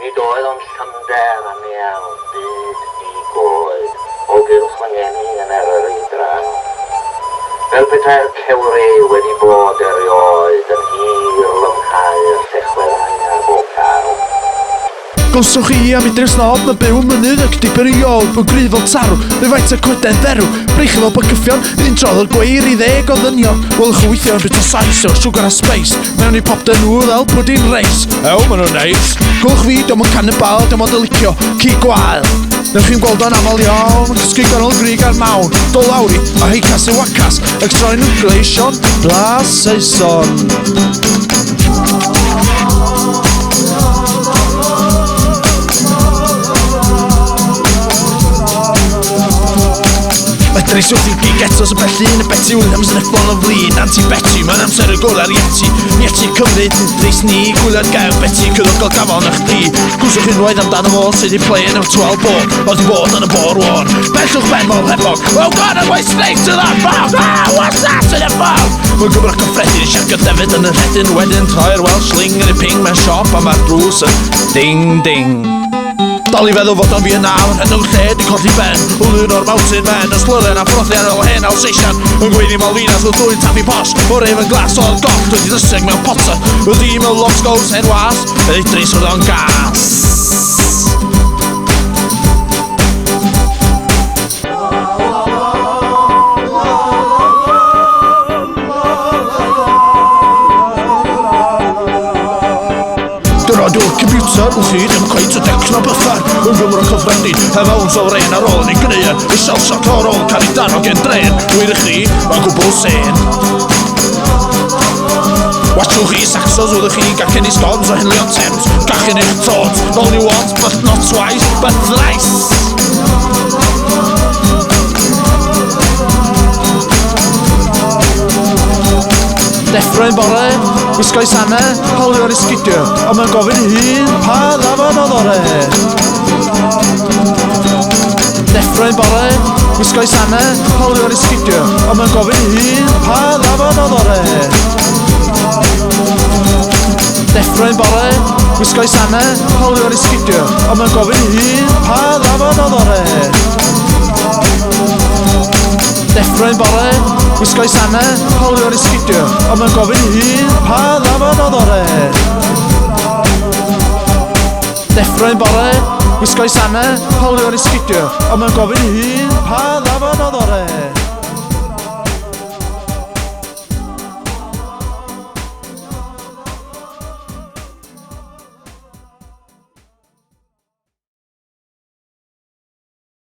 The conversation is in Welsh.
Nid oedd ond llander am iawn, byd i goed, o gylch mangeni yn Eryri draw. Fel petai'r cewri wedi bod erioed yn hir lymhau'r llechweddau ar bob llaw. Gloswch chi am idr snob na byw mynydd ac dibr i ôl mewn grifol tarw neu faint o coeden dderw breichu fel bygyffion iddyn trodd o'r gweir i 10 o ddynion. Welwch yn weithio yn bit o sais o sugar a space mewn i popda nhw fel pwdin reis. Ew, maen nhw'n neis. Gwlwch fi, dim ond cannibal, dim ond y licio ci gwael. Newch chi'n gweld o'n aml iawn yn cysgu ganol grig ar mawn do lawri a heicas y wacas ac troi'n gleision blas Saeson. Medris wrth i gig etos y bellu yn y Betty Williams yn efflon o flin Anti-Betty, mae'n amser y gol ar Ieti Ieti cymryd yn dris ni Gwylio'r gael Betty cyddogol gafon ych di Gwswch unwaith amdano fo sydd i play yn y 12 bod Oedd i bod yn y bor won Bellwch ben mor hebog Oh God, I'm way straight to that bomb Ah, what's that in the bomb? Mae'n gymryd cyffredin yn siarad defyd yn y rhedyn Wedyn troi'r Welsh sling yn y ping mewn siop A mae'r drws yn ding ding Dal i feddwl fod o'n fi yn nawr, hedwng lle di colli ben Wlwn o'r mountain men, ysblyren a prothlian o hen Alsatian Yn gweini Malvinas o dwy'n taffi posh O'r efo glas o'r goch, dwi di ddyseg mewn potter Ydi mewn lobsgows hen was, Idris oedd o'n gas Dw'r computer, wrth chi ddim cweith y decno byffar Yn gymryd cyffredin, hefawn sofrein ar ôl ni gneud I shell-shock o'r ôl cael ei dano gen dren Wyr i chi, mae'n gwbl sen Watchwch chi saxos wrth chi gael cyn i sgons o henlio Thames Gachyn eich tot, all you want, but not twice, but thrice Deffro'n bore, wisgo'i sanne, hawlio ar esgidio A mae'n gofyn hun, pa ddafod oedd ore Deffro'n bore, wisgo'i sanne, hawlio ar esgidio A mae'n gofyn hun, pa ddafod oedd ore Deffro'n bore, wisgo'i sanne, hawlio ar esgidio A mae'n gofyn hun, pa ddafod oedd ore Deffro'n bore, wisgo'i sanne, hawlio ar esgidio A mae'n gofyn hun, pa ddafod oedd ore Deffro'n bore, wisgo'i sanne, hawlio ar esgidio A mae'n gofyn hun, pa ddafod oedd ore